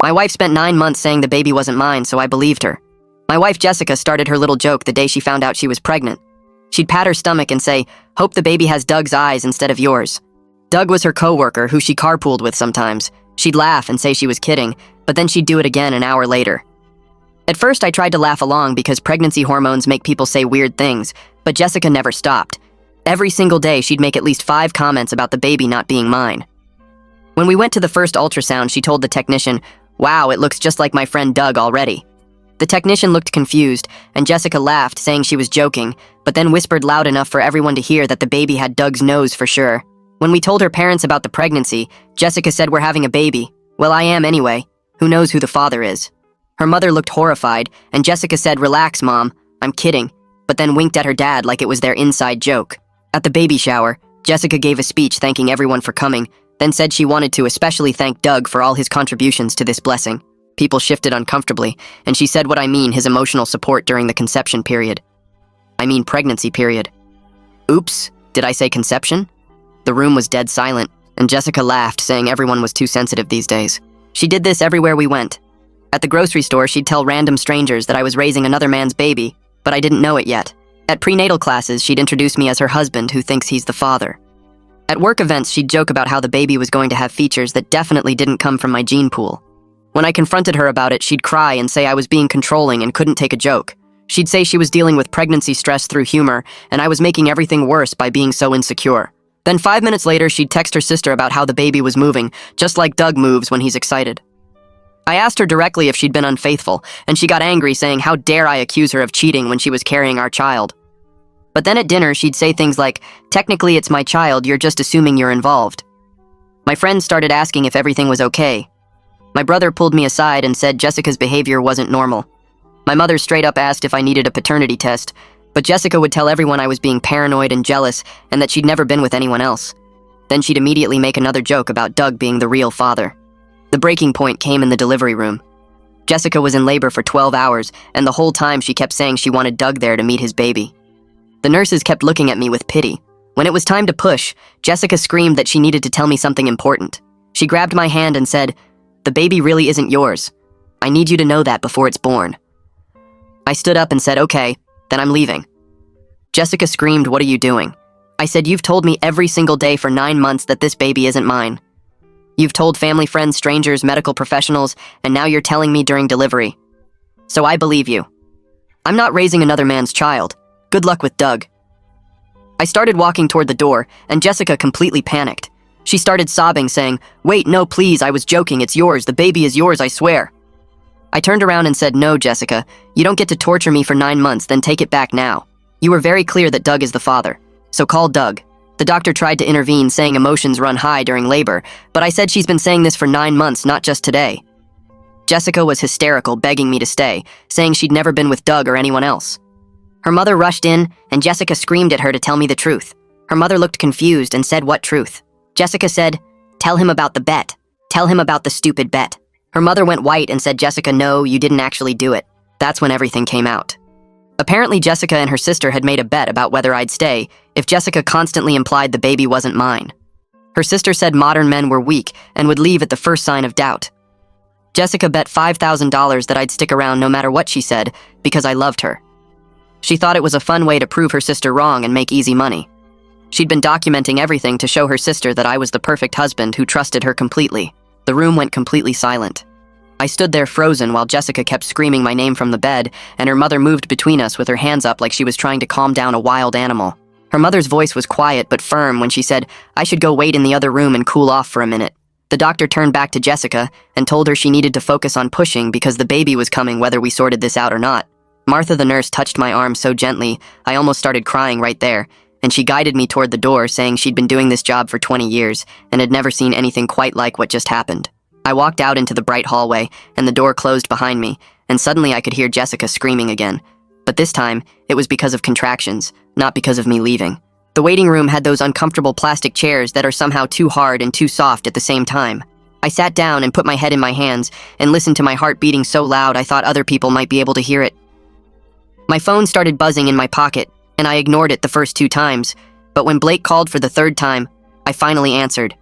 My wife spent 9 months saying the baby wasn't mine, so I believed her. My wife Jessica started her little joke the day she found out she was pregnant. She'd pat her stomach and say, "Hope the baby has Doug's eyes instead of yours." Doug was her co-worker who she carpooled with sometimes. She'd laugh and say she was kidding, but then she'd do it again an hour later. At first, I tried to laugh along because pregnancy hormones make people say weird things, but Jessica never stopped. Every single day, she'd make at least 5 comments about the baby not being mine. When we went to the first ultrasound, she told the technician, "Wow, it looks just like my friend Doug already." The technician looked confused, and Jessica laughed, saying she was joking, but then whispered loud enough for everyone to hear that the baby had Doug's nose for sure. When we told her parents about the pregnancy, Jessica said, "We're having a baby." Well, I am anyway. Who knows who the father is? Her mother looked horrified, and Jessica said, "Relax, Mom. I'm kidding," but then winked at her dad like it was their inside joke. At the baby shower, Jessica gave a speech thanking everyone for coming, then said she wanted to especially thank Doug for all his contributions to this blessing. People shifted uncomfortably, and she said what I mean, his emotional support during the conception period. I mean pregnancy period. Oops, did I say conception? The room was dead silent, and Jessica laughed, saying everyone was too sensitive these days. She did this everywhere we went. At the grocery store, she'd tell random strangers that I was raising another man's baby, but I didn't know it yet. At prenatal classes, she'd introduce me as her husband who thinks he's the father. At work events, she'd joke about how the baby was going to have features that definitely didn't come from my gene pool. When I confronted her about it, she'd cry and say I was being controlling and couldn't take a joke. She'd say she was dealing with pregnancy stress through humor, and I was making everything worse by being so insecure. Then 5 minutes later, she'd text her sister about how the baby was moving, just like Doug moves when he's excited. I asked her directly if she'd been unfaithful, and she got angry, saying how dare I accuse her of cheating when she was carrying our child. But then at dinner, she'd say things like, "Technically it's my child, you're just assuming you're involved." My friends started asking if everything was okay. My brother pulled me aside and said Jessica's behavior wasn't normal. My mother straight up asked if I needed a paternity test, but Jessica would tell everyone I was being paranoid and jealous and that she'd never been with anyone else. Then she'd immediately make another joke about Doug being the real father. The breaking point came in the delivery room. Jessica was in labor for 12 hours, and the whole time she kept saying she wanted Doug there to meet his baby. The nurses kept looking at me with pity. When it was time to push, Jessica screamed that she needed to tell me something important. She grabbed my hand and said, "The baby really isn't yours. I need you to know that before it's born." I stood up and said, "Okay, then I'm leaving." Jessica screamed, "What are you doing?" I said, "You've told me every single day for 9 months that this baby isn't mine. You've told family, friends, strangers, medical professionals, and now you're telling me during delivery. So I believe you. I'm not raising another man's child. Good luck with Doug." I started walking toward the door, and Jessica completely panicked. She started sobbing, saying, "Wait, no, please, I was joking. It's yours. The baby is yours, I swear." I turned around and said, "No, Jessica, you don't get to torture me for 9 months, then take it back now. You were very clear that Doug is the father. So call Doug." The doctor tried to intervene, saying emotions run high during labor, but I said she's been saying this for 9 months, not just today. Jessica was hysterical, begging me to stay, saying she'd never been with Doug or anyone else. Her mother rushed in, and Jessica screamed at her to tell me the truth. Her mother looked confused and said, "What truth?" Jessica said, "Tell him about the bet. Tell him about the stupid bet." Her mother went white and said, "Jessica, no, you didn't actually do it." That's when everything came out. Apparently, Jessica and her sister had made a bet about whether I'd stay if Jessica constantly implied the baby wasn't mine. Her sister said modern men were weak and would leave at the first sign of doubt. Jessica bet $5,000 that I'd stick around no matter what she said because I loved her. She thought it was a fun way to prove her sister wrong and make easy money. She'd been documenting everything to show her sister that I was the perfect husband who trusted her completely. The room went completely silent. I stood there frozen while Jessica kept screaming my name from the bed, and her mother moved between us with her hands up like she was trying to calm down a wild animal. Her mother's voice was quiet but firm when she said I should go wait in the other room and cool off for a minute. The doctor turned back to Jessica and told her she needed to focus on pushing because the baby was coming whether we sorted this out or not. Martha the nurse touched my arm so gently, I almost started crying right there, and she guided me toward the door, saying she'd been doing this job for 20 years and had never seen anything quite like what just happened. I walked out into the bright hallway, and the door closed behind me, and suddenly I could hear Jessica screaming again. But this time, it was because of contractions, not because of me leaving. The waiting room had those uncomfortable plastic chairs that are somehow too hard and too soft at the same time. I sat down and put my head in my hands and listened to my heart beating so loud I thought other people might be able to hear it. My phone started buzzing in my pocket, and I ignored it the first 2 times, but when Blake called for the 3rd time, I finally answered.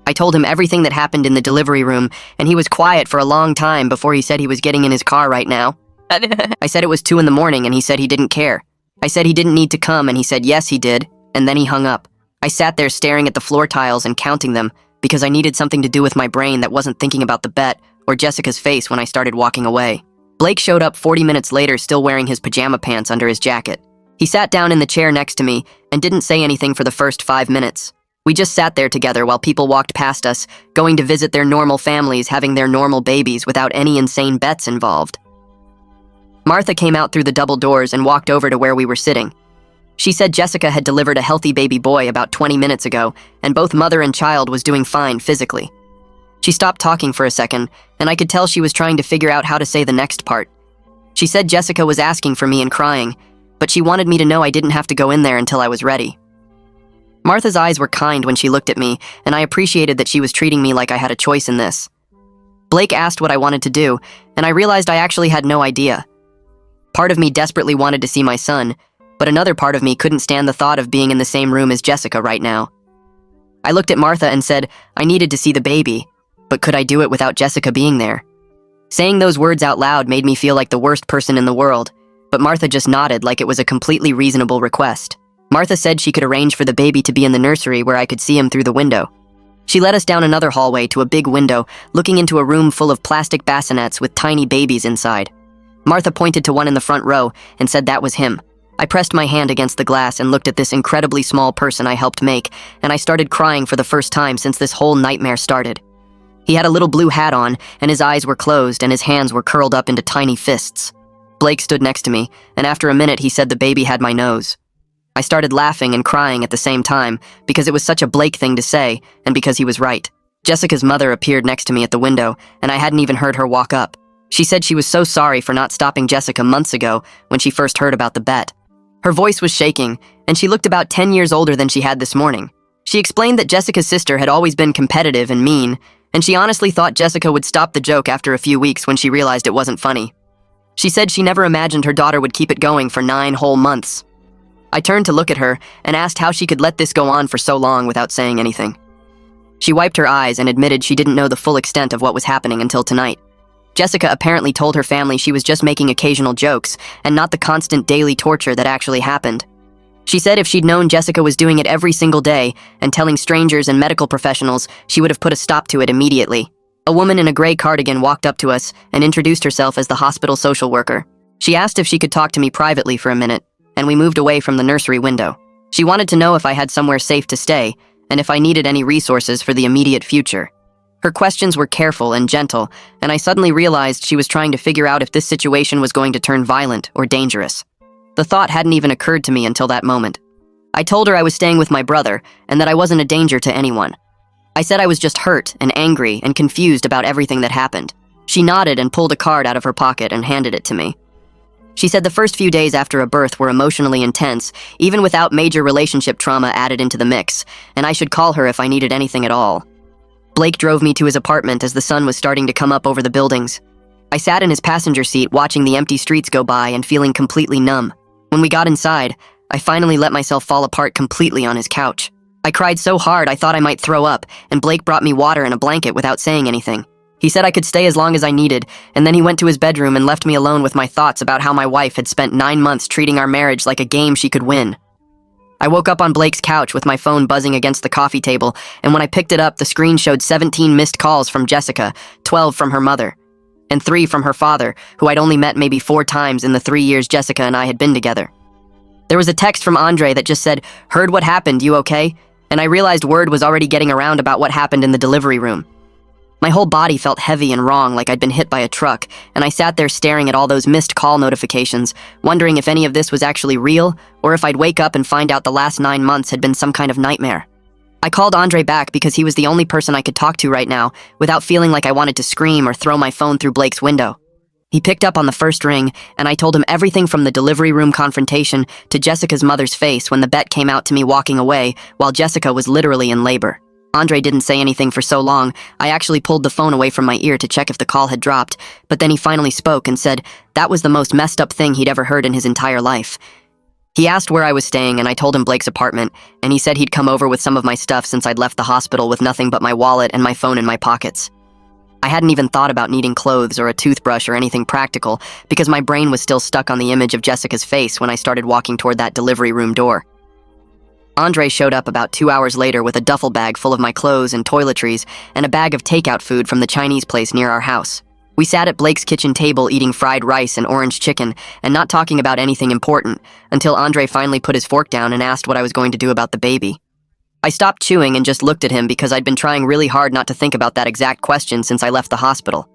I told him everything that happened in the delivery room, and he was quiet for a long time before he said he was getting in his car right now. I said it was 2 in the morning, and he said he didn't care. I said he didn't need to come, and he said yes, he did, and then he hung up. I sat there staring at the floor tiles and counting them because I needed something to do with my brain that wasn't thinking about the bet or Jessica's face when I started walking away. Blake showed up 40 minutes later still wearing his pajama pants under his jacket. He sat down in the chair next to me and didn't say anything for the first 5 minutes. We just sat there together while people walked past us, going to visit their normal families, having their normal babies without any insane bets involved. Martha came out through the double doors and walked over to where we were sitting. She said Jessica had delivered a healthy baby boy about 20 minutes ago, and both mother and child was doing fine physically. She stopped talking for a second, and I could tell she was trying to figure out how to say the next part. She said Jessica was asking for me and crying, but she wanted me to know I didn't have to go in there until I was ready. Martha's eyes were kind when she looked at me, and I appreciated that she was treating me like I had a choice in this. Blake asked what I wanted to do, and I realized I actually had no idea. Part of me desperately wanted to see my son, but another part of me couldn't stand the thought of being in the same room as Jessica right now. I looked at Martha and said I needed to see the baby, but could I do it without Jessica being there? Saying those words out loud made me feel like the worst person in the world, but Martha just nodded like it was a completely reasonable request. Martha said she could arrange for the baby to be in the nursery where I could see him through the window. She led us down another hallway to a big window, looking into a room full of plastic bassinets with tiny babies inside. Martha pointed to one in the front row and said that was him. I pressed my hand against the glass and looked at this incredibly small person I helped make, and I started crying for the first time since this whole nightmare started. He had a little blue hat on, and his eyes were closed and his hands were curled up into tiny fists. Blake stood next to me, and after a minute he said the baby had my nose. I started laughing and crying at the same time because it was such a Blake thing to say, and because he was right. Jessica's mother appeared next to me at the window, and I hadn't even heard her walk up. She said she was so sorry for not stopping Jessica months ago when she first heard about the bet. Her voice was shaking, and she looked about 10 years older than she had this morning. She explained that Jessica's sister had always been competitive and mean, and she honestly thought Jessica would stop the joke after a few weeks when she realized it wasn't funny. She said she never imagined her daughter would keep it going for 9 whole months. I turned to look at her and asked how she could let this go on for so long without saying anything. She wiped her eyes and admitted she didn't know the full extent of what was happening until tonight. Jessica apparently told her family she was just making occasional jokes and not the constant daily torture that actually happened. She said if she'd known Jessica was doing it every single day and telling strangers and medical professionals, she would have put a stop to it immediately. A woman in a gray cardigan walked up to us and introduced herself as the hospital social worker. She asked if she could talk to me privately for a minute, and we moved away from the nursery window. She wanted to know if I had somewhere safe to stay and if I needed any resources for the immediate future. Her questions were careful and gentle, and I suddenly realized she was trying to figure out if this situation was going to turn violent or dangerous. The thought hadn't even occurred to me until that moment. I told her I was staying with my brother and that I wasn't a danger to anyone. I said I was just hurt and angry and confused about everything that happened. She nodded and pulled a card out of her pocket and handed it to me. She said the first few days after a birth were emotionally intense, even without major relationship trauma added into the mix, and I should call her if I needed anything at all. Blake drove me to his apartment as the sun was starting to come up over the buildings. I sat in his passenger seat watching the empty streets go by and feeling completely numb. When we got inside, I finally let myself fall apart completely on his couch. I cried so hard I thought I might throw up, and Blake brought me water and a blanket without saying anything. He said I could stay as long as I needed, and then he went to his bedroom and left me alone with my thoughts about how my wife had spent 9 months treating our marriage like a game she could win. I woke up on Blake's couch with my phone buzzing against the coffee table, and when I picked it up, the screen showed 17 missed calls from Jessica, 12 from her mother, and 3 from her father, who I'd only met maybe 4 times in the 3 years Jessica and I had been together. There was a text from Andre that just said, "Heard what happened, you okay?" And I realized word was already getting around about what happened in the delivery room. My whole body felt heavy and wrong, like I'd been hit by a truck, and I sat there staring at all those missed call notifications, wondering if any of this was actually real, or if I'd wake up and find out the last 9 months had been some kind of nightmare. I called Andre back because he was the only person I could talk to right now, without feeling like I wanted to scream or throw my phone through Blake's window. He picked up on the first ring, and I told him everything from the delivery room confrontation to Jessica's mother's face when the bet came out to me walking away while Jessica was literally in labor. Andre didn't say anything for so long, I actually pulled the phone away from my ear to check if the call had dropped, but then he finally spoke and said that was the most messed up thing he'd ever heard in his entire life. He asked where I was staying, and I told him Blake's apartment, and he said he'd come over with some of my stuff since I'd left the hospital with nothing but my wallet and my phone in my pockets. I hadn't even thought about needing clothes or a toothbrush or anything practical because my brain was still stuck on the image of Jessica's face when I started walking toward that delivery room door. Andre showed up about 2 hours later with a duffel bag full of my clothes and toiletries and a bag of takeout food from the Chinese place near our house. We sat at Blake's kitchen table eating fried rice and orange chicken and not talking about anything important until Andre finally put his fork down and asked what I was going to do about the baby. I stopped chewing and just looked at him because I'd been trying really hard not to think about that exact question since I left the hospital.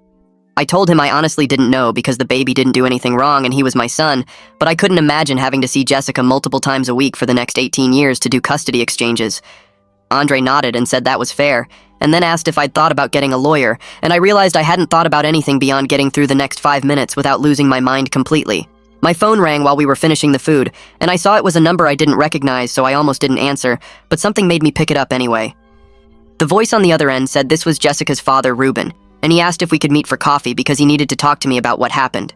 I told him I honestly didn't know because the baby didn't do anything wrong and he was my son, but I couldn't imagine having to see Jessica multiple times a week for the next 18 years to do custody exchanges. Andre nodded and said that was fair, and then asked if I'd thought about getting a lawyer, and I realized I hadn't thought about anything beyond getting through the next 5 minutes without losing my mind completely. My phone rang while we were finishing the food, and I saw it was a number I didn't recognize, so I almost didn't answer, but something made me pick it up anyway. The voice on the other end said this was Jessica's father, Ruben, and he asked if we could meet for coffee because he needed to talk to me about what happened.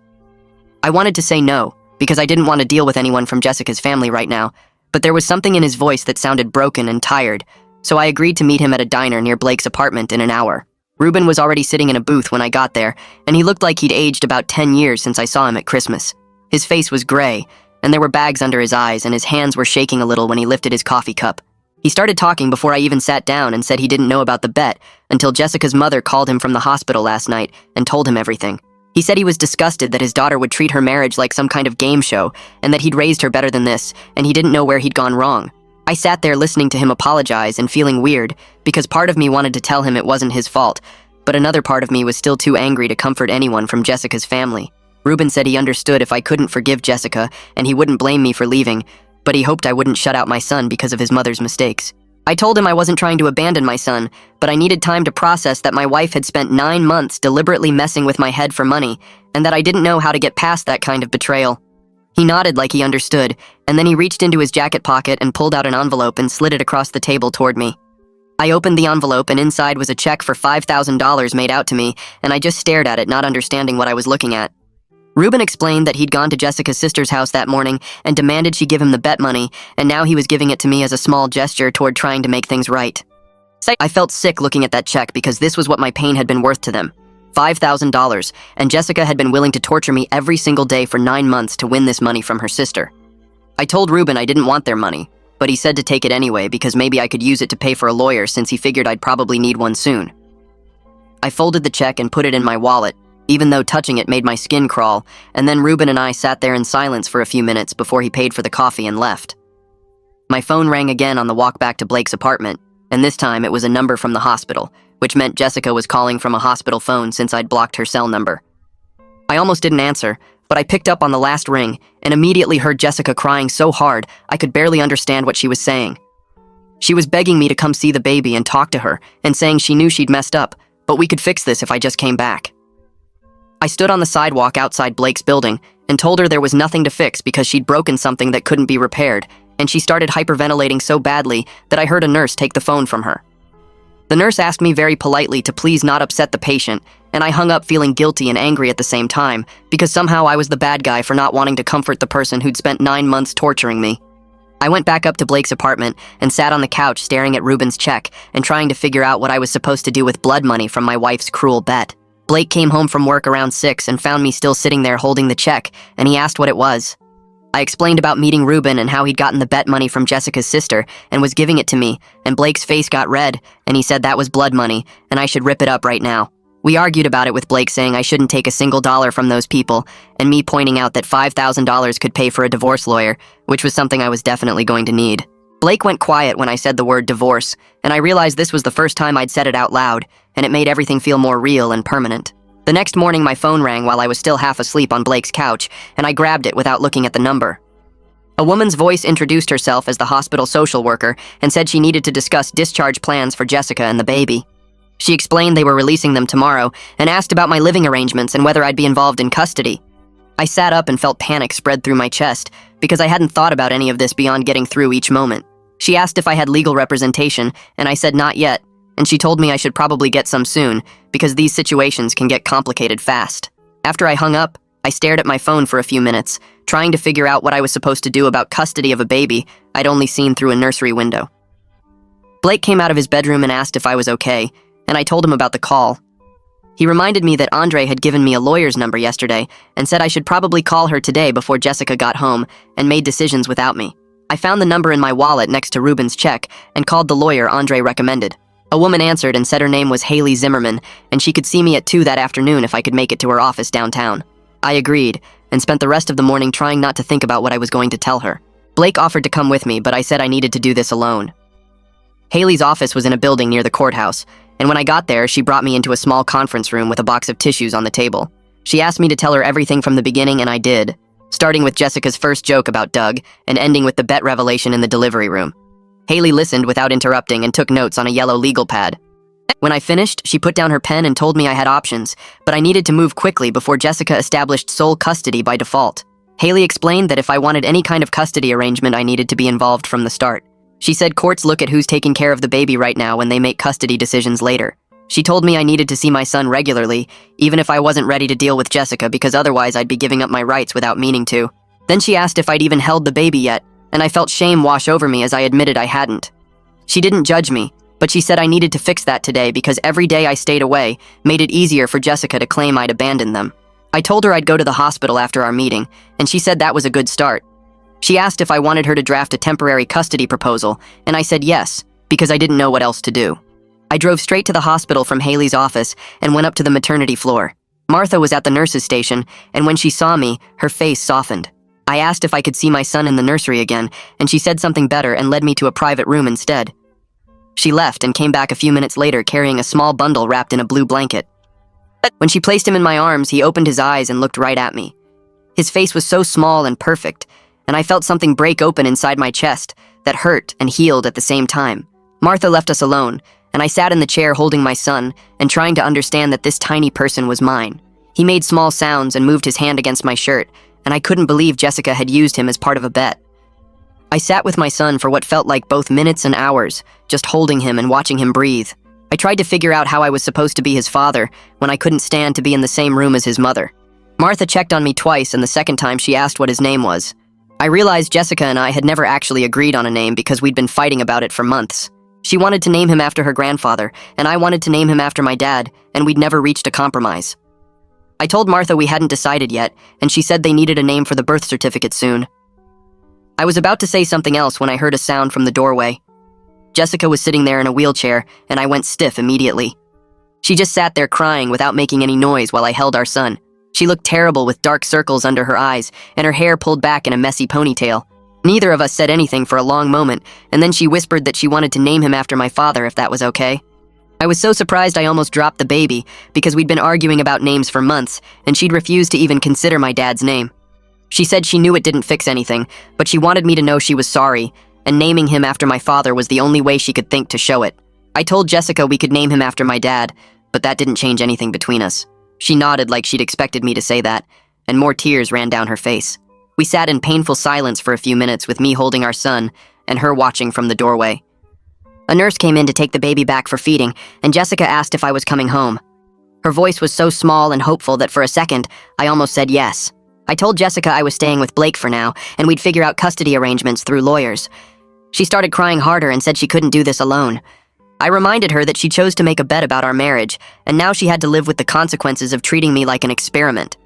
I wanted to say no, because I didn't want to deal with anyone from Jessica's family right now, but there was something in his voice that sounded broken and tired, so I agreed to meet him at a diner near Blake's apartment in an hour. Ruben was already sitting in a booth when I got there, and he looked like he'd aged about 10 years since I saw him at Christmas. His face was gray, and there were bags under his eyes, and his hands were shaking a little when he lifted his coffee cup. He started talking before I even sat down and said he didn't know about the bet until Jessica's mother called him from the hospital last night and told him everything. He said he was disgusted that his daughter would treat her marriage like some kind of game show and that he'd raised her better than this, and he didn't know where he'd gone wrong. I sat there listening to him apologize and feeling weird because part of me wanted to tell him it wasn't his fault, but another part of me was still too angry to comfort anyone from Jessica's family. Ruben said he understood if I couldn't forgive Jessica and he wouldn't blame me for leaving, but he hoped I wouldn't shut out my son because of his mother's mistakes. I told him I wasn't trying to abandon my son, but I needed time to process that my wife had spent 9 months deliberately messing with my head for money, and that I didn't know how to get past that kind of betrayal. He nodded like he understood, and then he reached into his jacket pocket and pulled out an envelope and slid it across the table toward me. I opened the envelope, and inside was a check for $5,000 made out to me, and I just stared at it, not understanding what I was looking at. Ruben explained that he'd gone to Jessica's sister's house that morning and demanded she give him the bet money, and now he was giving it to me as a small gesture toward trying to make things right. I felt sick looking at that check because this was what my pain had been worth to them. $5,000, and Jessica had been willing to torture me every single day for 9 months to win this money from her sister. I told Ruben I didn't want their money, but he said to take it anyway because maybe I could use it to pay for a lawyer since he figured I'd probably need one soon. I folded the check and put it in my wallet, even though touching it made my skin crawl, and then Ruben and I sat there in silence for a few minutes before he paid for the coffee and left. My phone rang again on the walk back to Blake's apartment, and this time it was a number from the hospital, which meant Jessica was calling from a hospital phone since I'd blocked her cell number. I almost didn't answer, but I picked up on the last ring and immediately heard Jessica crying so hard I could barely understand what she was saying. She was begging me to come see the baby and talk to her, and saying she knew she'd messed up, but we could fix this if I just came back. I stood on the sidewalk outside Blake's building and told her there was nothing to fix because she'd broken something that couldn't be repaired, and she started hyperventilating so badly that I heard a nurse take the phone from her. The nurse asked me very politely to please not upset the patient, and I hung up feeling guilty and angry at the same time because somehow I was the bad guy for not wanting to comfort the person who'd spent 9 months torturing me. I went back up to Blake's apartment and sat on the couch staring at Ruben's check and trying to figure out what I was supposed to do with blood money from my wife's cruel bet. Blake came home from work around 6 and found me still sitting there holding the check, and he asked what it was. I explained about meeting Ruben and how he'd gotten the bet money from Jessica's sister and was giving it to me, and Blake's face got red, and he said that was blood money, and I should rip it up right now. We argued about it with Blake saying I shouldn't take a single dollar from those people, and me pointing out that $5,000 could pay for a divorce lawyer, which was something I was definitely going to need. Blake went quiet when I said the word divorce, and I realized this was the first time I'd said it out loud, and it made everything feel more real and permanent. The next morning, my phone rang while I was still half asleep on Blake's couch, and I grabbed it without looking at the number. A woman's voice introduced herself as the hospital social worker and said she needed to discuss discharge plans for Jessica and the baby. She explained they were releasing them tomorrow and asked about my living arrangements and whether I'd be involved in custody. I sat up and felt panic spread through my chest because I hadn't thought about any of this beyond getting through each moment. She asked if I had legal representation, and I said not yet, and she told me I should probably get some soon because these situations can get complicated fast. After I hung up, I stared at my phone for a few minutes, trying to figure out what I was supposed to do about custody of a baby I'd only seen through a nursery window. Blake came out of his bedroom and asked if I was okay, and I told him about the call. He reminded me that Andre had given me a lawyer's number yesterday and said I should probably call her today before Jessica got home and made decisions without me. I found the number in my wallet next to Ruben's check and called the lawyer Andre recommended. A woman answered and said her name was Haley Zimmerman and she could see me at 2 that afternoon if I could make it to her office downtown. I agreed and spent the rest of the morning trying not to think about what I was going to tell her. Blake offered to come with me, but I said I needed to do this alone. Haley's office was in a building near the courthouse, and when I got there, she brought me into a small conference room with a box of tissues on the table. She asked me to tell her everything from the beginning, and I did, starting with Jessica's first joke about Doug and ending with the bet revelation in the delivery room. Haley listened without interrupting and took notes on a yellow legal pad. When I finished, she put down her pen and told me I had options, but I needed to move quickly before Jessica established sole custody by default. Haley explained that if I wanted any kind of custody arrangement, I needed to be involved from the start. She said courts look at who's taking care of the baby right now when they make custody decisions later. She told me I needed to see my son regularly, even if I wasn't ready to deal with Jessica because otherwise I'd be giving up my rights without meaning to. Then she asked if I'd even held the baby yet, and I felt shame wash over me as I admitted I hadn't. She didn't judge me, but she said I needed to fix that today because every day I stayed away made it easier for Jessica to claim I'd abandoned them. I told her I'd go to the hospital after our meeting, and she said that was a good start. She asked if I wanted her to draft a temporary custody proposal, and I said yes, because I didn't know what else to do. I drove straight to the hospital from Haley's office and went up to the maternity floor. Martha was at the nurse's station, and when she saw me, her face softened. I asked if I could see my son in the nursery again, and she said something better and led me to a private room instead. She left and came back a few minutes later carrying a small bundle wrapped in a blue blanket. When she placed him in my arms, he opened his eyes and looked right at me. His face was so small and perfect, and I felt something break open inside my chest that hurt and healed at the same time. Martha left us alone, and I sat in the chair holding my son and trying to understand that this tiny person was mine. He made small sounds and moved his hand against my shirt, and I couldn't believe Jessica had used him as part of a bet. I sat with my son for what felt like both minutes and hours, just holding him and watching him breathe. I tried to figure out how I was supposed to be his father when I couldn't stand to be in the same room as his mother. Martha checked on me twice, and the second time she asked what his name was. I realized Jessica and I had never actually agreed on a name because we'd been fighting about it for months. She wanted to name him after her grandfather, and I wanted to name him after my dad, and we'd never reached a compromise. I told Martha we hadn't decided yet, and she said they needed a name for the birth certificate soon. I was about to say something else when I heard a sound from the doorway. Jessica was sitting there in a wheelchair, and I went stiff immediately. She just sat there crying without making any noise while I held our son. She looked terrible with dark circles under her eyes, and her hair pulled back in a messy ponytail. Neither of us said anything for a long moment, and then she whispered that she wanted to name him after my father if that was okay. I was so surprised I almost dropped the baby, because we'd been arguing about names for months, and she'd refused to even consider my dad's name. She said she knew it didn't fix anything, but she wanted me to know she was sorry, and naming him after my father was the only way she could think to show it. I told Jessica we could name him after my dad, but that didn't change anything between us. She nodded like she'd expected me to say that, and more tears ran down her face. We sat in painful silence for a few minutes with me holding our son and her watching from the doorway. A nurse came in to take the baby back for feeding, and Jessica asked if I was coming home. Her voice was so small and hopeful that for a second, I almost said yes. I told Jessica I was staying with Blake for now, and we'd figure out custody arrangements through lawyers. She started crying harder and said she couldn't do this alone. I reminded her that she chose to make a bet about our marriage, and now she had to live with the consequences of treating me like an experiment.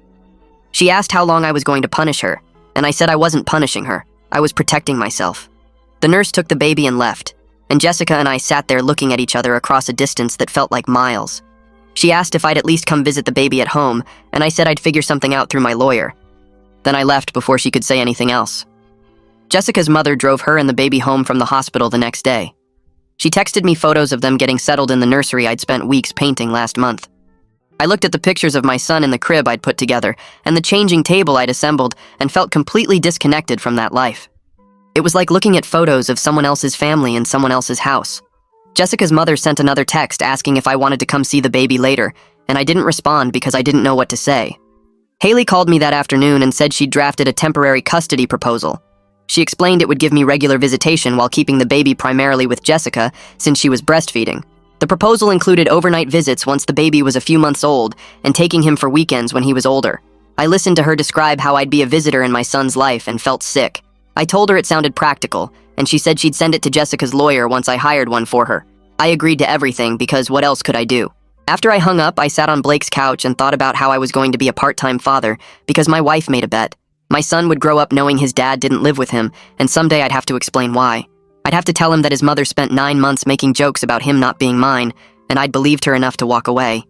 She asked how long I was going to punish her, and I said I wasn't punishing her. I was protecting myself. The nurse took the baby and left, and Jessica and I sat there looking at each other across a distance that felt like miles. She asked if I'd at least come visit the baby at home, and I said I'd figure something out through my lawyer. Then I left before she could say anything else. Jessica's mother drove her and the baby home from the hospital the next day. She texted me photos of them getting settled in the nursery I'd spent weeks painting last month. I looked at the pictures of my son in the crib I'd put together and the changing table I'd assembled and felt completely disconnected from that life. It was like looking at photos of someone else's family in someone else's house. Jessica's mother sent another text asking if I wanted to come see the baby later, and I didn't respond because I didn't know what to say. Haley called me that afternoon and said she'd drafted a temporary custody proposal. She explained it would give me regular visitation while keeping the baby primarily with Jessica since she was breastfeeding. The proposal included overnight visits once the baby was a few months old and taking him for weekends when he was older. I listened to her describe how I'd be a visitor in my son's life and felt sick. I told her it sounded practical, and she said she'd send it to Jessica's lawyer once I hired one for her. I agreed to everything because what else could I do? After I hung up, I sat on Blake's couch and thought about how I was going to be a part-time father because my wife made a bet. My son would grow up knowing his dad didn't live with him, and someday I'd have to explain why. I'd have to tell him that his mother spent 9 months making jokes about him not being mine, and I'd believed her enough to walk away.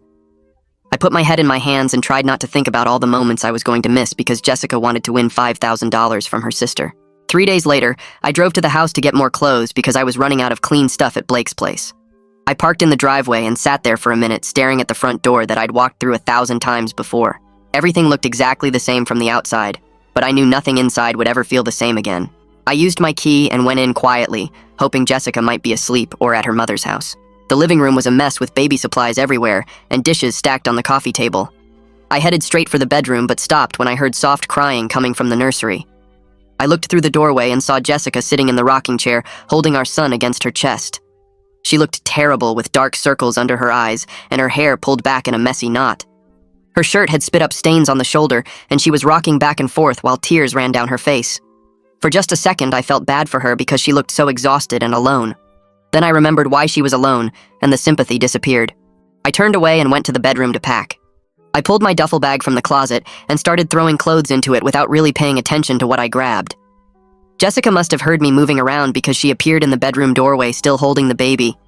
I put my head in my hands and tried not to think about all the moments I was going to miss because Jessica wanted to win $5,000 from her sister. 3 days later, I drove to the house to get more clothes because I was running out of clean stuff at Blake's place. I parked in the driveway and sat there for a minute staring at the front door that I'd walked through 1,000 times before. Everything looked exactly the same from the outside, but I knew nothing inside would ever feel the same again. I used my key and went in quietly, hoping Jessica might be asleep or at her mother's house. The living room was a mess with baby supplies everywhere and dishes stacked on the coffee table. I headed straight for the bedroom but stopped when I heard soft crying coming from the nursery. I looked through the doorway and saw Jessica sitting in the rocking chair, holding our son against her chest. She looked terrible with dark circles under her eyes and her hair pulled back in a messy knot. Her shirt had spit up stains on the shoulder and she was rocking back and forth while tears ran down her face. For just a second, I felt bad for her because she looked so exhausted and alone. Then I remembered why she was alone, and the sympathy disappeared. I turned away and went to the bedroom to pack. I pulled my duffel bag from the closet and started throwing clothes into it without really paying attention to what I grabbed. Jessica must have heard me moving around because she appeared in the bedroom doorway still holding the baby.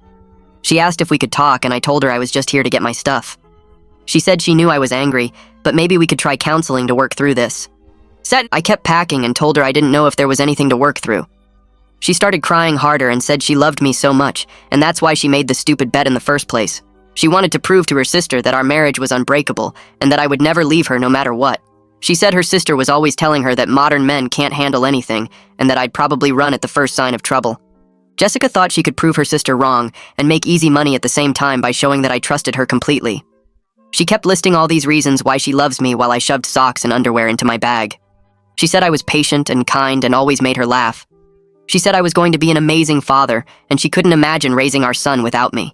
She asked if we could talk, and I told her I was just here to get my stuff. She said she knew I was angry, but maybe we could try counseling to work through this. I kept packing and told her I didn't know if there was anything to work through. She started crying harder and said she loved me so much, and that's why she made the stupid bet in the first place. She wanted to prove to her sister that our marriage was unbreakable and that I would never leave her no matter what. She said her sister was always telling her that modern men can't handle anything and that I'd probably run at the first sign of trouble. Jessica thought she could prove her sister wrong and make easy money at the same time by showing that I trusted her completely. She kept listing all these reasons why she loves me while I shoved socks and underwear into my bag. She said I was patient and kind and always made her laugh. She said I was going to be an amazing father, and she couldn't imagine raising our son without me.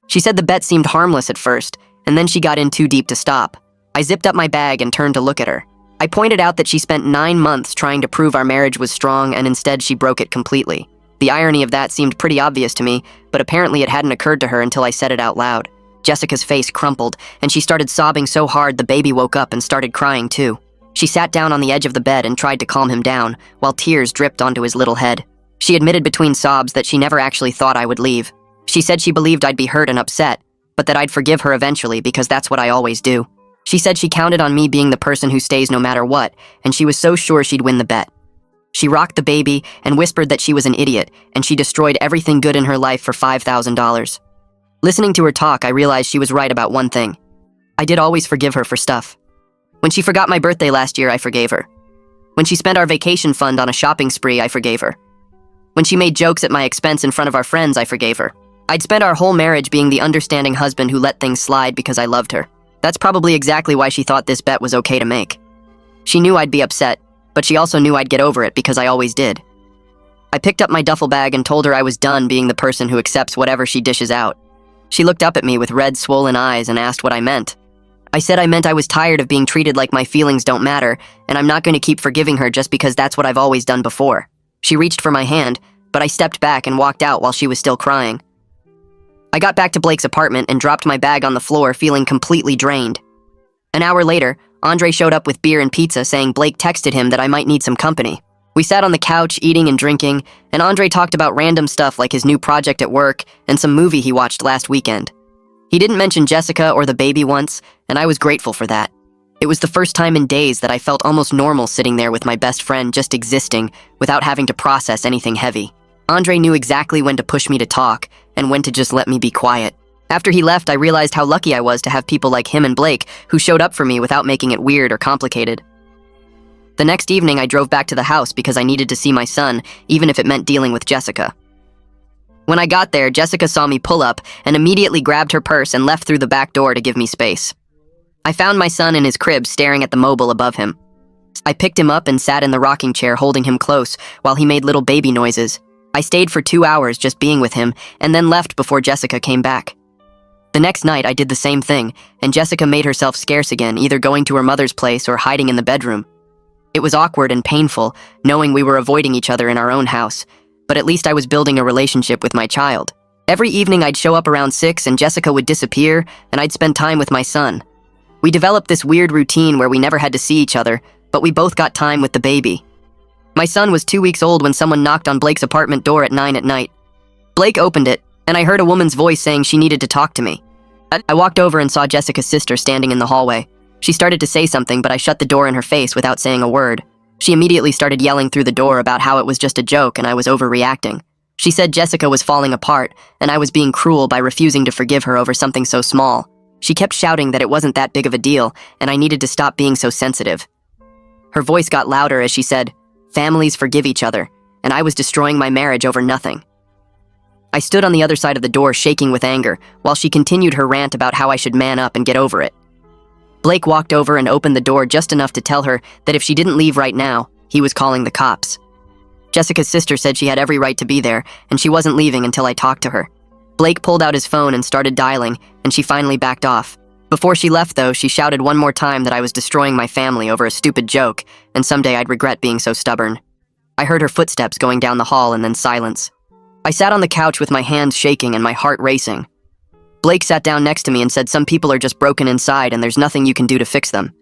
She said the bet seemed harmless at first, and then she got in too deep to stop. I zipped up my bag and turned to look at her. I pointed out that she spent 9 months trying to prove our marriage was strong, and instead she broke it completely. The irony of that seemed pretty obvious to me, but apparently it hadn't occurred to her until I said it out loud. Jessica's face crumpled, and she started sobbing so hard the baby woke up and started crying too. She sat down on the edge of the bed and tried to calm him down, while tears dripped onto his little head. She admitted between sobs that she never actually thought I would leave. She said she believed I'd be hurt and upset, but that I'd forgive her eventually because that's what I always do. She said she counted on me being the person who stays no matter what, and she was so sure she'd win the bet. She rocked the baby and whispered that she was an idiot, and she destroyed everything good in her life for $5,000. Listening to her talk, I realized she was right about one thing. I did always forgive her for stuff. When she forgot my birthday last year, I forgave her. When she spent our vacation fund on a shopping spree, I forgave her. When she made jokes at my expense in front of our friends, I forgave her. I'd spent our whole marriage being the understanding husband who let things slide because I loved her. That's probably exactly why she thought this bet was okay to make. She knew I'd be upset, but she also knew I'd get over it because I always did. I picked up my duffel bag and told her I was done being the person who accepts whatever she dishes out. She looked up at me with red, swollen eyes and asked what I meant. I said I meant I was tired of being treated like my feelings don't matter, and I'm not going to keep forgiving her just because that's what I've always done before. She reached for my hand, but I stepped back and walked out while she was still crying. I got back to Blake's apartment and dropped my bag on the floor, feeling completely drained. An hour later, Andre showed up with beer and pizza, saying Blake texted him that I might need some company. We sat on the couch eating and drinking, and Andre talked about random stuff like his new project at work and some movie he watched last weekend. He didn't mention Jessica or the baby once, and I was grateful for that. It was the first time in days that I felt almost normal sitting there with my best friend just existing without having to process anything heavy. Andre knew exactly when to push me to talk and when to just let me be quiet. After he left, I realized how lucky I was to have people like him and Blake who showed up for me without making it weird or complicated. The next evening, I drove back to the house because I needed to see my son, even if it meant dealing with Jessica. When I got there, Jessica saw me pull up and immediately grabbed her purse and left through the back door to give me space. I found my son in his crib staring at the mobile above him. I picked him up and sat in the rocking chair holding him close while he made little baby noises. I stayed for 2 hours just being with him and then left before Jessica came back. The The next night, I did the same thing, and Jessica made herself scarce again, either going to her mother's place or hiding in the bedroom. It was awkward and painful, knowing we were avoiding each other in our own house, but at least I was building a relationship with my child. Every evening I'd show up around 6 and Jessica would disappear, and I'd spend time with my son. We developed this weird routine where we never had to see each other, but we both got time with the baby. My son was 2 weeks old when someone knocked on Blake's apartment door at 9 at night. Blake opened it, and I heard a woman's voice saying she needed to talk to me. I walked over and saw Jessica's sister standing in the hallway. She started to say something, but I shut the door in her face without saying a word. She immediately started yelling through the door about how it was just a joke and I was overreacting. She said Jessica was falling apart, and I was being cruel by refusing to forgive her over something so small. She kept shouting that it wasn't that big of a deal, and I needed to stop being so sensitive. Her voice got louder as she said, "Families forgive each other," and I was destroying my marriage over nothing. I stood on the other side of the door shaking with anger, while she continued her rant about how I should man up and get over it. Blake walked over and opened the door just enough to tell her that if she didn't leave right now, he was calling the cops. Jessica's sister said she had every right to be there, and she wasn't leaving until I talked to her. Blake pulled out his phone and started dialing, and she finally backed off. Before she left, though, she shouted one more time that I was destroying my family over a stupid joke, and someday I'd regret being so stubborn. I heard her footsteps going down the hall and then silence. I sat on the couch with my hands shaking and my heart racing. Blake sat down next to me and said some people are just broken inside and there's nothing you can do to fix them.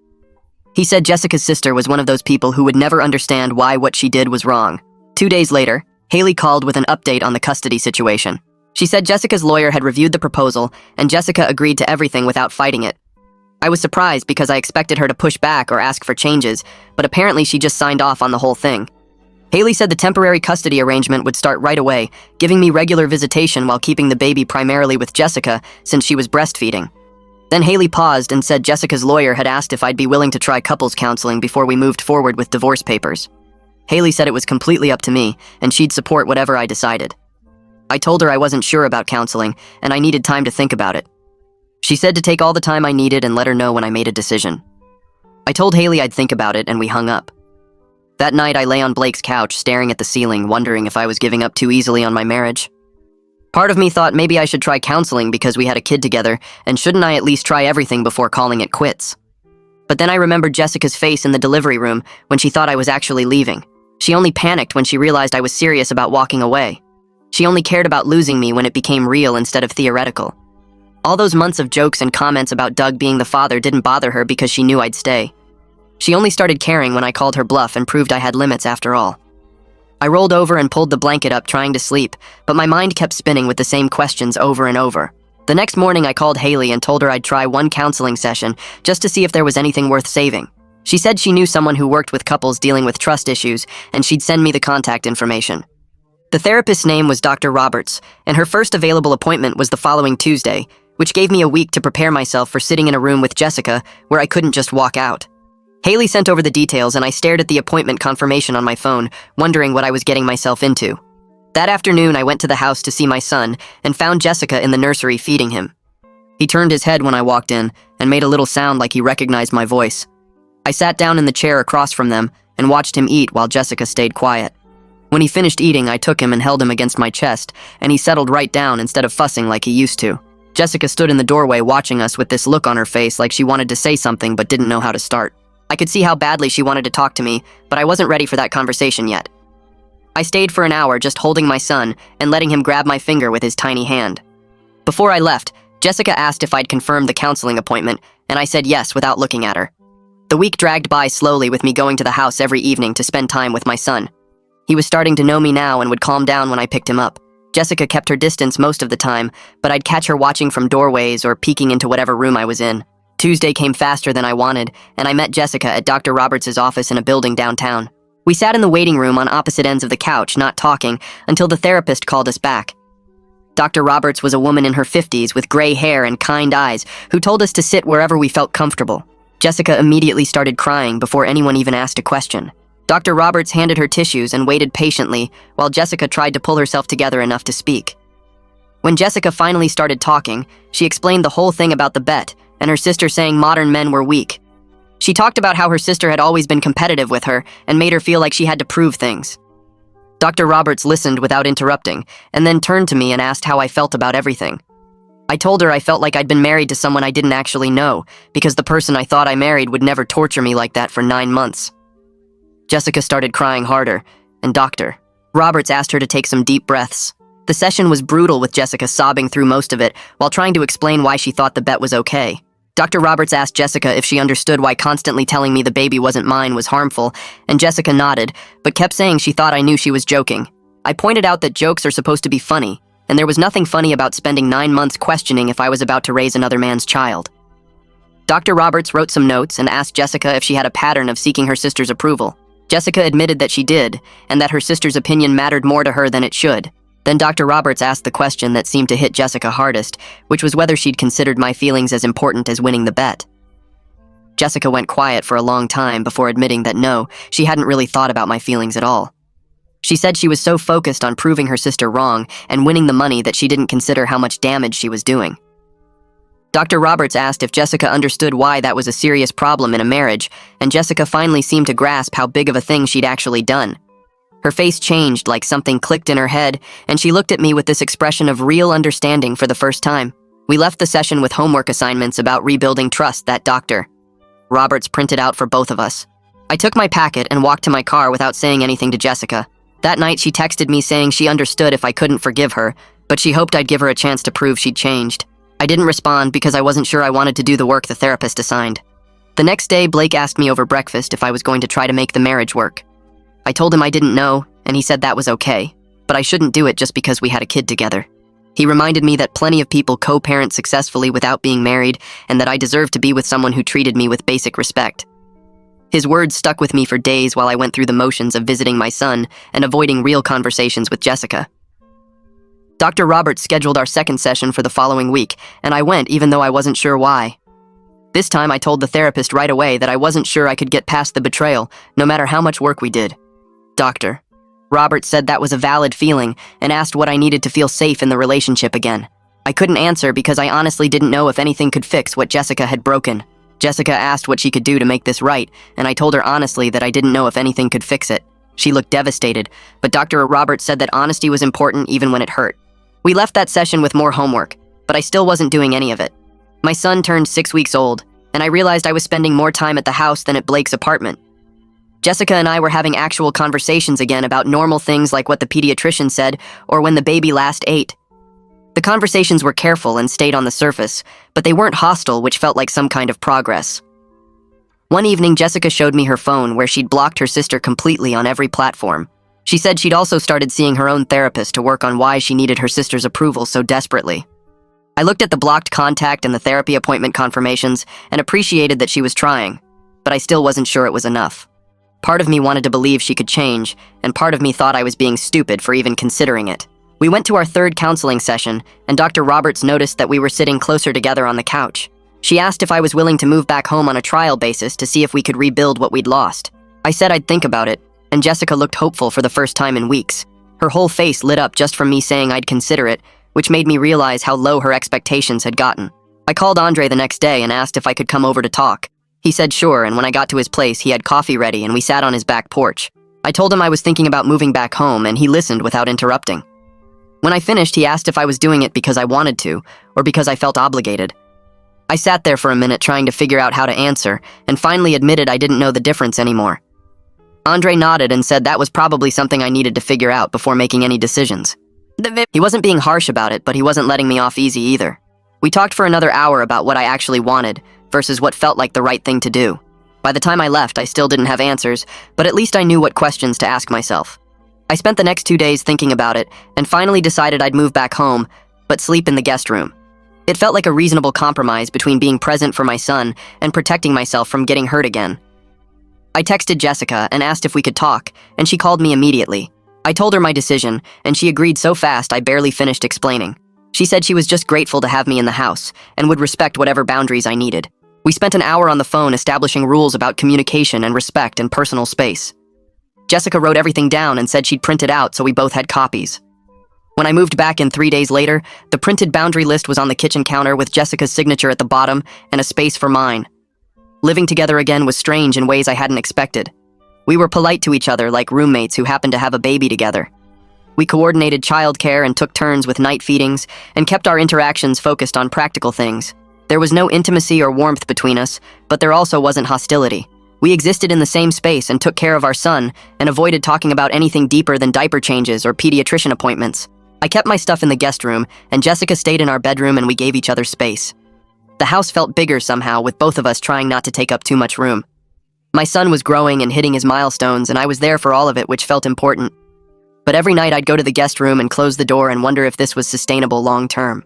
He said Jessica's sister was one of those people who would never understand why what she did was wrong. 2 days later, Haley called with an update on the custody situation. She said Jessica's lawyer had reviewed the proposal and Jessica agreed to everything without fighting it. I was surprised because I expected her to push back or ask for changes, but apparently she just signed off on the whole thing. Haley said the temporary custody arrangement would start right away, giving me regular visitation while keeping the baby primarily with Jessica since she was breastfeeding. Then Haley paused and said Jessica's lawyer had asked if I'd be willing to try couples counseling before we moved forward with divorce papers. Haley said it was completely up to me, and she'd support whatever I decided. I told her I wasn't sure about counseling, and I needed time to think about it. She said to take all the time I needed and let her know when I made a decision. I told Haley I'd think about it, and we hung up. That night, I lay on Blake's couch, staring at the ceiling, wondering if I was giving up too easily on my marriage. Part of me thought maybe I should try counseling because we had a kid together, and shouldn't I at least try everything before calling it quits? But then I remembered Jessica's face in the delivery room when she thought I was actually leaving. She only panicked when she realized I was serious about walking away. She only cared about losing me when it became real instead of theoretical. All those months of jokes and comments about Doug being the father didn't bother her because she knew I'd stay. She only started caring when I called her bluff and proved I had limits after all. I rolled over and pulled the blanket up trying to sleep, but my mind kept spinning with the same questions over and over. The next morning I called Haley and told her I'd try one counseling session just to see if there was anything worth saving. She said she knew someone who worked with couples dealing with trust issues and she'd send me the contact information. The therapist's name was Dr. Roberts, and her first available appointment was the following Tuesday, which gave me a week to prepare myself for sitting in a room with Jessica where I couldn't just walk out. Haley sent over the details and I stared at the appointment confirmation on my phone, wondering what I was getting myself into. That afternoon, I went to the house to see my son and found Jessica in the nursery feeding him. He turned his head when I walked in and made a little sound like he recognized my voice. I sat down in the chair across from them and watched him eat while Jessica stayed quiet. When he finished eating, I took him and held him against my chest, and he settled right down instead of fussing like he used to. Jessica stood in the doorway watching us with this look on her face like she wanted to say something but didn't know how to start. I could see how badly she wanted to talk to me, but I wasn't ready for that conversation yet. I stayed for an hour just holding my son and letting him grab my finger with his tiny hand. Before I left, Jessica asked if I'd confirmed the counseling appointment, and I said yes without looking at her. The week dragged by slowly with me going to the house every evening to spend time with my son. He was starting to know me now and would calm down when I picked him up. Jessica kept her distance most of the time, but I'd catch her watching from doorways or peeking into whatever room I was in. Tuesday came faster than I wanted, and I met Jessica at Dr. Roberts' office in a building downtown. We sat in the waiting room on opposite ends of the couch, not talking, until the therapist called us back. Dr. Roberts was a woman in her 50s with gray hair and kind eyes who told us to sit wherever we felt comfortable. Jessica immediately started crying before anyone even asked a question. Dr. Roberts handed her tissues and waited patiently while Jessica tried to pull herself together enough to speak. When Jessica finally started talking, she explained the whole thing about the bet and her sister saying modern men were weak. She talked about how her sister had always been competitive with her and made her feel like she had to prove things. Dr. Roberts listened without interrupting and then turned to me and asked how I felt about everything. I told her I felt like I'd been married to someone I didn't actually know, because the person I thought I married would never torture me like that for 9 months. Jessica started crying harder, and Dr. Roberts asked her to take some deep breaths. The session was brutal, with Jessica sobbing through most of it while trying to explain why she thought the bet was okay. Dr. Roberts asked Jessica if she understood why constantly telling me the baby wasn't mine was harmful, and Jessica nodded, but kept saying she thought I knew she was joking. I pointed out that jokes are supposed to be funny, and there was nothing funny about spending 9 months questioning if I was about to raise another man's child. Dr. Roberts wrote some notes and asked Jessica if she had a pattern of seeking her sister's approval. Jessica admitted that she did, and that her sister's opinion mattered more to her than it should. Then Dr. Roberts asked the question that seemed to hit Jessica hardest, which was whether she'd considered my feelings as important as winning the bet. Jessica went quiet for a long time before admitting that no, she hadn't really thought about my feelings at all. She said she was so focused on proving her sister wrong and winning the money that she didn't consider how much damage she was doing. Dr. Roberts asked if Jessica understood why that was a serious problem in a marriage, and Jessica finally seemed to grasp how big of a thing she'd actually done. Her face changed like something clicked in her head, and she looked at me with this expression of real understanding for the first time. We left the session with homework assignments about rebuilding trust that Dr. Roberts printed out for both of us. I took my packet and walked to my car without saying anything to Jessica. That night she texted me saying she understood if I couldn't forgive her, but she hoped I'd give her a chance to prove she'd changed. I didn't respond because I wasn't sure I wanted to do the work the therapist assigned. The next day, Blake asked me over breakfast if I was going to try to make the marriage work. I told him I didn't know, and he said that was okay, but I shouldn't do it just because we had a kid together. He reminded me that plenty of people co-parent successfully without being married, and that I deserved to be with someone who treated me with basic respect. His words stuck with me for days while I went through the motions of visiting my son and avoiding real conversations with Jessica. Dr. Roberts scheduled our second session for the following week, and I went even though I wasn't sure why. This time I told the therapist right away that I wasn't sure I could get past the betrayal, no matter how much work we did. Dr. Roberts said that was a valid feeling and asked what I needed to feel safe in the relationship again. I couldn't answer because I honestly didn't know if anything could fix what Jessica had broken. Jessica asked what she could do to make this right, and I told her honestly that I didn't know if anything could fix it. She looked devastated, but Dr. Roberts said that honesty was important even when it hurt. We left that session with more homework, but I still wasn't doing any of it. My son turned 6 weeks old, and I realized I was spending more time at the house than at Blake's apartment. Jessica and I were having actual conversations again about normal things like what the pediatrician said or when the baby last ate. The conversations were careful and stayed on the surface, but they weren't hostile, which felt like some kind of progress. One evening, Jessica showed me her phone where she'd blocked her sister completely on every platform. She said she'd also started seeing her own therapist to work on why she needed her sister's approval so desperately. I looked at the blocked contact and the therapy appointment confirmations and appreciated that she was trying, but I still wasn't sure it was enough. Part of me wanted to believe she could change, and part of me thought I was being stupid for even considering it. We went to our third counseling session, and Dr. Roberts noticed that we were sitting closer together on the couch. She asked if I was willing to move back home on a trial basis to see if we could rebuild what we'd lost. I said I'd think about it, and Jessica looked hopeful for the first time in weeks. Her whole face lit up just from me saying I'd consider it, which made me realize how low her expectations had gotten. I called Andre the next day and asked if I could come over to talk. He said sure, and when I got to his place, he had coffee ready and we sat on his back porch. I told him I was thinking about moving back home, and he listened without interrupting. When I finished, he asked if I was doing it because I wanted to, or because I felt obligated. I sat there for a minute trying to figure out how to answer, and finally admitted I didn't know the difference anymore. Andre nodded and said that was probably something I needed to figure out before making any decisions. He wasn't being harsh about it, but he wasn't letting me off easy either. We talked for another hour about what I actually wanted, versus what felt like the right thing to do. By the time I left, I still didn't have answers, but at least I knew what questions to ask myself. I spent the next 2 days thinking about it, and finally decided I'd move back home, but sleep in the guest room. It felt like a reasonable compromise between being present for my son and protecting myself from getting hurt again. I texted Jessica and asked if we could talk, and she called me immediately. I told her my decision, and she agreed so fast I barely finished explaining. She said she was just grateful to have me in the house, and would respect whatever boundaries I needed. We spent an hour on the phone establishing rules about communication and respect and personal space. Jessica wrote everything down and said she'd print it out so we both had copies. When I moved back in 3 days later, the printed boundary list was on the kitchen counter with Jessica's signature at the bottom and a space for mine. Living together again was strange in ways I hadn't expected. We were polite to each other like roommates who happened to have a baby together. We coordinated childcare and took turns with night feedings and kept our interactions focused on practical things. There was no intimacy or warmth between us, but there also wasn't hostility. We existed in the same space and took care of our son and avoided talking about anything deeper than diaper changes or pediatrician appointments. I kept my stuff in the guest room, and Jessica stayed in our bedroom, and we gave each other space. The house felt bigger somehow, with both of us trying not to take up too much room. My son was growing and hitting his milestones, and I was there for all of it, which felt important. But every night I'd go to the guest room and close the door and wonder if this was sustainable long term.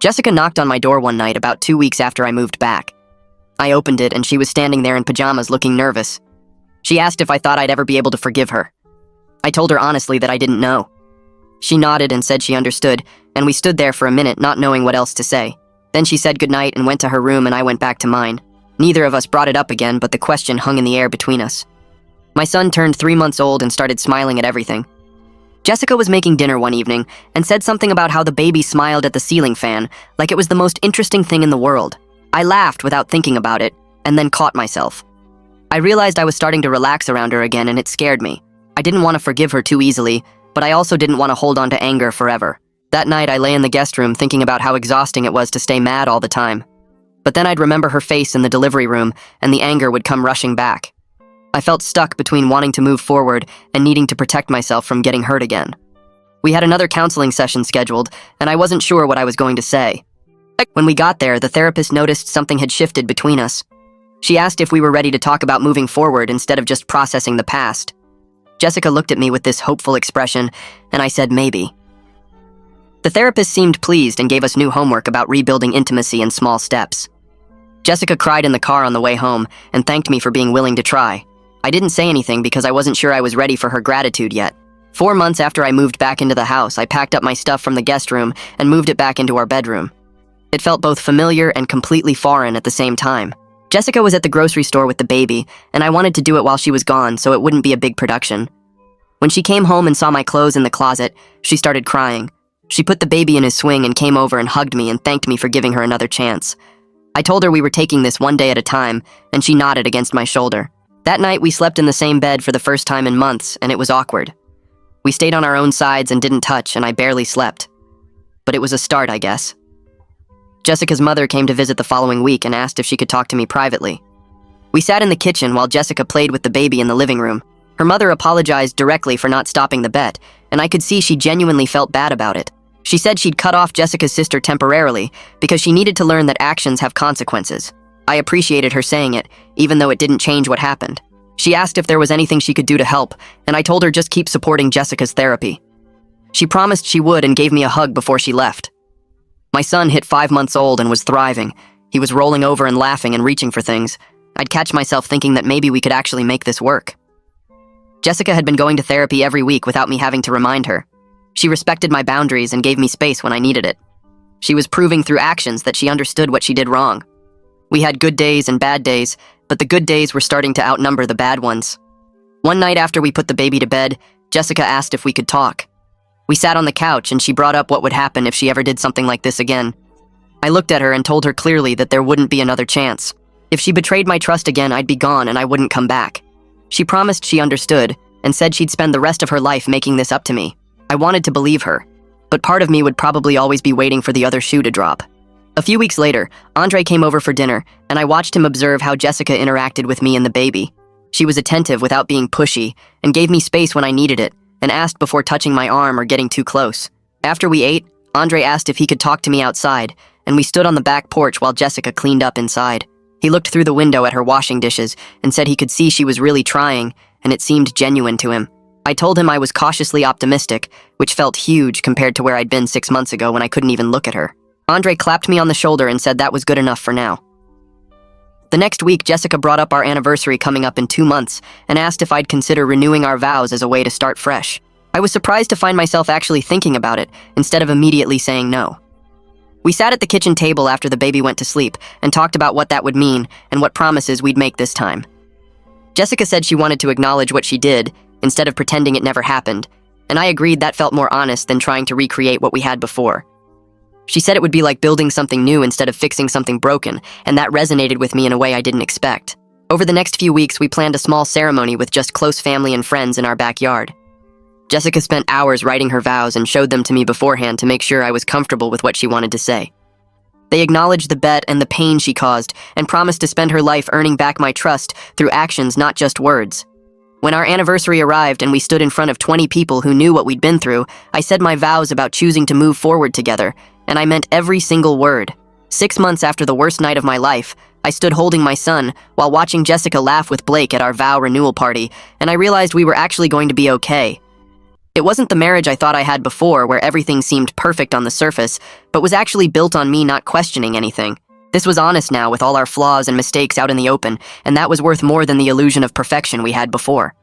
Jessica knocked on my door one night about 2 weeks after I moved back. I opened it, and she was standing there in pajamas looking nervous. She asked if I thought I'd ever be able to forgive her. I told her honestly that I didn't know. She nodded and said she understood, and we stood there for a minute not knowing what else to say. Then she said goodnight and went to her room, and I went back to mine. Neither of us brought it up again, but the question hung in the air between us. My son turned 3 months old and started smiling at everything. Jessica was making dinner one evening and said something about how the baby smiled at the ceiling fan like it was the most interesting thing in the world. I laughed without thinking about it, and then caught myself. I realized I was starting to relax around her again, and it scared me. I didn't want to forgive her too easily, but I also didn't want to hold on to anger forever. That night, I lay in the guest room thinking about how exhausting it was to stay mad all the time. But then I'd remember her face in the delivery room, and the anger would come rushing back. I felt stuck between wanting to move forward and needing to protect myself from getting hurt again. We had another counseling session scheduled, and I wasn't sure what I was going to say. When we got there, the therapist noticed something had shifted between us. She asked if we were ready to talk about moving forward instead of just processing the past. Jessica looked at me with this hopeful expression, and I said maybe. The therapist seemed pleased and gave us new homework about rebuilding intimacy in small steps. Jessica cried in the car on the way home and thanked me for being willing to try. I didn't say anything because I wasn't sure I was ready for her gratitude yet. 4 months after I moved back into the house, I packed up my stuff from the guest room and moved it back into our bedroom. It felt both familiar and completely foreign at the same time. Jessica was at the grocery store with the baby, and I wanted to do it while she was gone so it wouldn't be a big production. When she came home and saw my clothes in the closet, she started crying. She put the baby in his swing and came over and hugged me and thanked me for giving her another chance. I told her we were taking this one day at a time, and she nodded against my shoulder. That night, we slept in the same bed for the first time in months, and it was awkward. We stayed on our own sides and didn't touch, and I barely slept. But it was a start, I guess. Jessica's mother came to visit the following week and asked if she could talk to me privately. We sat in the kitchen while Jessica played with the baby in the living room. Her mother apologized directly for not stopping the bet, and I could see she genuinely felt bad about it. She said she'd cut off Jessica's sister temporarily because she needed to learn that actions have consequences. I appreciated her saying it, even though it didn't change what happened. She asked if there was anything she could do to help, and I told her just keep supporting Jessica's therapy. She promised she would and gave me a hug before she left. My son hit 5 months old and was thriving. He was rolling over and laughing and reaching for things. I'd catch myself thinking that maybe we could actually make this work. Jessica had been going to therapy every week without me having to remind her. She respected my boundaries and gave me space when I needed it. She was proving through actions that she understood what she did wrong. We had good days and bad days, but the good days were starting to outnumber the bad ones. One night after we put the baby to bed, Jessica asked if we could talk. We sat on the couch and she brought up what would happen if she ever did something like this again. I looked at her and told her clearly that there wouldn't be another chance. If she betrayed my trust again, I'd be gone and I wouldn't come back. She promised she understood and said she'd spend the rest of her life making this up to me. I wanted to believe her, but part of me would probably always be waiting for the other shoe to drop. A few weeks later, Andre came over for dinner, and I watched him observe how Jessica interacted with me and the baby. She was attentive without being pushy, and gave me space when I needed it, and asked before touching my arm or getting too close. After we ate, Andre asked if he could talk to me outside, and we stood on the back porch while Jessica cleaned up inside. He looked through the window at her washing dishes and said he could see she was really trying, and it seemed genuine to him. I told him I was cautiously optimistic, which felt huge compared to where I'd been 6 months ago when I couldn't even look at her. Andre clapped me on the shoulder and said that was good enough for now. The next week, Jessica brought up our anniversary coming up in 2 months and asked if I'd consider renewing our vows as a way to start fresh. I was surprised to find myself actually thinking about it instead of immediately saying no. We sat at the kitchen table after the baby went to sleep and talked about what that would mean and what promises we'd make this time. Jessica said she wanted to acknowledge what she did instead of pretending it never happened, and I agreed that felt more honest than trying to recreate what we had before. She said it would be like building something new instead of fixing something broken, and that resonated with me in a way I didn't expect. Over the next few weeks, we planned a small ceremony with just close family and friends in our backyard. Jessica spent hours writing her vows and showed them to me beforehand to make sure I was comfortable with what she wanted to say. They acknowledged the bet and the pain she caused and promised to spend her life earning back my trust through actions, not just words. When our anniversary arrived and we stood in front of 20 people who knew what we'd been through, I said my vows about choosing to move forward together, and I meant every single word. 6 months after the worst night of my life, I stood holding my son while watching Jessica laugh with Blake at our vow renewal party, and I realized we were actually going to be okay. It wasn't the marriage I thought I had before, where everything seemed perfect on the surface, but was actually built on me not questioning anything. This was honest now, with all our flaws and mistakes out in the open, and that was worth more than the illusion of perfection we had before.